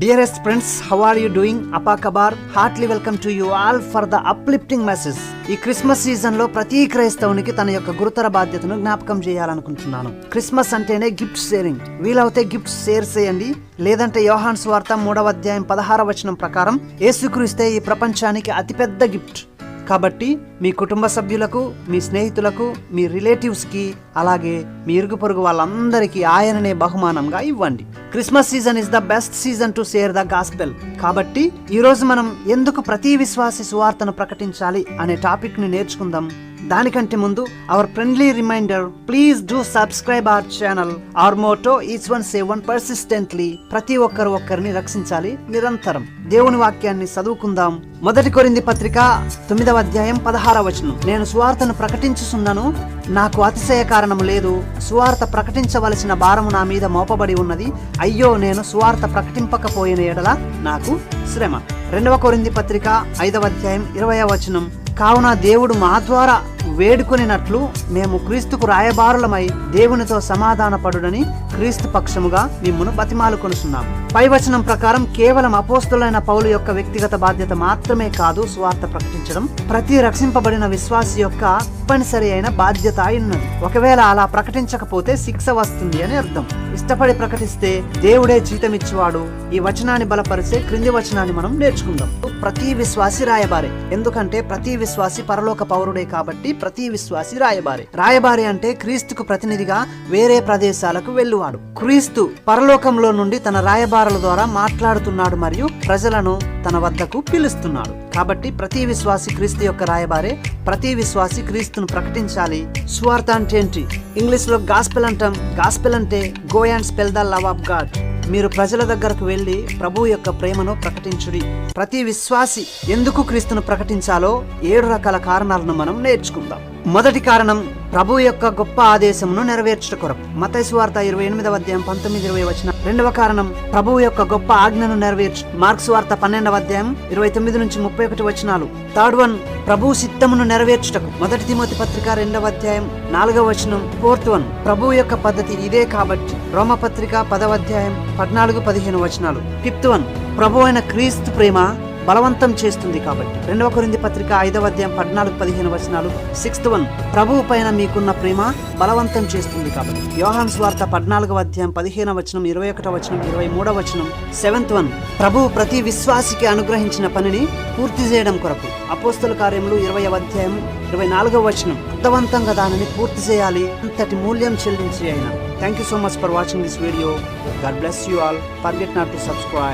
Dearest friends, how are you doing? Apa kabar? Heartily welcome to you all for the uplifting message. ఈ Christmas season లో ప్రతి క్రైస్తవునికి తన యొక్క గురుతర బాధ్యతను జ్ఞాపకం చేయాలనుకుంటున్నాను. క్రిస్మస్ అంటేనే గిఫ్ట్ షేరింగ్. వీలవుతే గిఫ్ట్స్ షేర్ చేయండి. లేదంటే యోహాను సువార్త 3వ అధ్యాయం 16వ వచనం ప్రకారం యేసుక్రీస్తే ఈ ప్రపంచానికి అతిపెద్ద గిఫ్ట్. కాబట్టి మీ కుటుంబ సభ్యులకు, మీ స్నేహితులకు, మీ రిలేటివ్స్కి, అలాగే మీ ఇరుగు పొరుగు వాళ్ళందరికీ ఆయననే బహుమానంగా ఇవ్వండి. Christmas season is the best season to share the gospel. కాబట్టి ఈరోజు మనం ఎందుకు ప్రతి విశ్వాసి సువార్తను ప్రకటించాలి అనే టాపిక్ ని నేర్చుకుందాం. దానికంటే ముందు our friendly reminder, please do subscribe our channel. Our motto each one save one persistently. ప్రతి ఒక్కరిని రక్షించాలి నిరంతరం. దేవుని వాక్యాన్ని చదువుకుందాం. 1 కొరింథీ పత్రిక 9వ అధ్యాయం 16వ వచనం. నేను సువార్తను ప్రకటించుచున్నాను, నాకు అతిశయ కారణము లేదు. సువార్త ప్రకటించవలసిన భారము నా మీద మోపబడి ఉన్నది. అయ్యో, నేను సువార్త ప్రకటింపకపోయిన ఎడల నాకు శ్రమ. 2వ కొరింథీ పత్రిక 5వ అధ్యాయం 20వ వచనం. కావున దేవుడు మా ద్వారా వేడుకొనినట్లు మేము క్రీస్తుకు రాయబారులమై దేవునితో సమాధానపడుడని క్రీస్తు పక్షముగా మిమ్మును బతిమాలుకొనుచున్నాం. పై వచనం ప్రకారం కేవలం అపోస్తలుడైన పౌలు యొక్క వ్యక్తిగత బాధ్యత మాత్రమే కాదు సువార్త ప్రకటించడం. ప్రతి రక్షింపబడిన విశ్వాసి యొక్క తప్పనిసరి అయిన బాధ్యత అయినది. ఒకవేళ అలా ప్రకటించకపోతే శిక్ష వస్తుంది అని అర్థం. ఇష్టపడి ప్రకటిస్తే దేవుడే జీతమిచ్చేవాడు. ఈ వచనాన్ని బలపరిచే క్రింది వచనాన్ని మనం నేర్చుకుందాం. ప్రతి విశ్వాసి రాయబారే. ఎందుకంటే ప్రతి విశ్వాసి పరలోక పౌరుడే కాబట్టి ప్రతి విశ్వాసి రాయబారే. రాయబారి అంటే క్రీస్తుకు ప్రతినిధిగా వేరే ప్రదేశాలకు వెళ్ళువాడు. క్రీస్తు పరలోకంలో నుండి తన రాయబారుల ద్వారా మాట్లాడుతున్నాడు మరియు ప్రజలను తన వద్దకు పిలుస్తున్నాడు. కాబట్టి ప్రతి విశ్వాసి క్రీస్తు యొక్క రాయబారే. ప్రతి విశ్వాసి క్రీస్తును ప్రకటించాలి. సువార్త అంటే ఏంటి? ఇంగ్లీష్ లో గాస్పెల్ అంటాం. గాస్పెల్ అంటే go and spell the love of God. మీరు ప్రజల దగ్గరకు వెళ్లి ప్రభు యొక్క ప్రేమను ప్రకటించుడి. ప్రతి విశ్వాసి ఎందుకు క్రీస్తును ప్రకటించాలో 7 రకాల కారణాలను మనం నేర్చుకుందాం. మొదటి కారణం, ప్రభు యొక్క గొప్ప ఆదేశమును నెరవేర్చుట కొరకు. మత్తయి సువార్త 28వ అధ్యాయం 19-20 వచనం. రెండవ కారణం, ప్రభువు యొక్క గొప్ప ఆజ్ఞను నెరవేర్చు. మార్కు సువార్త 12వ అధ్యాయం 29-31 వచనాలు. థర్డ్ వన్, ప్రభు చిత్తమును నెరవేర్చుటకు. 1 తిమోతి పత్రిక 2వ అధ్యాయం 4వ వచనం. ఫోర్త్ వన్, ప్రభువు యొక్క పద్ధతి ఇదే కాబట్టి. రోమపత్రిక 10వ అధ్యాయం 14-15 వచనాలు. ఫిఫ్త్ వన్, ప్రభు అయిన క్రీస్తు ప్రేమ బలవంతం చేస్తుంది కాబట్టి. 2వ కొరింథీ పత్రిక 5వ అధ్యాయం 14-15 వచనాలు. సిక్స్త్ వన్, ప్రభువు పైన మీకున్న ప్రేమ బలవంతం చేస్తుంది కాబట్టి. యోహాను సువార్త 14వ అధ్యాయం 15వ వచనం, 21వ వచనం, 23వ వచనం. సెవెంత్ వన్, ప్రభువు ప్రతి విశ్వాసికి అనుగ్రహించిన పనిని పూర్తి చేయడం కొరకు. అపోస్తల కార్యములు 20వ అధ్యాయం 24వ వచనం. అర్థవంతంగా దానిని పూర్తి చేయాలి, అంతటి మూల్యం చెల్లించి అయినా. Thank you so much for watching this video. God bless you all. Forget not to subscribe.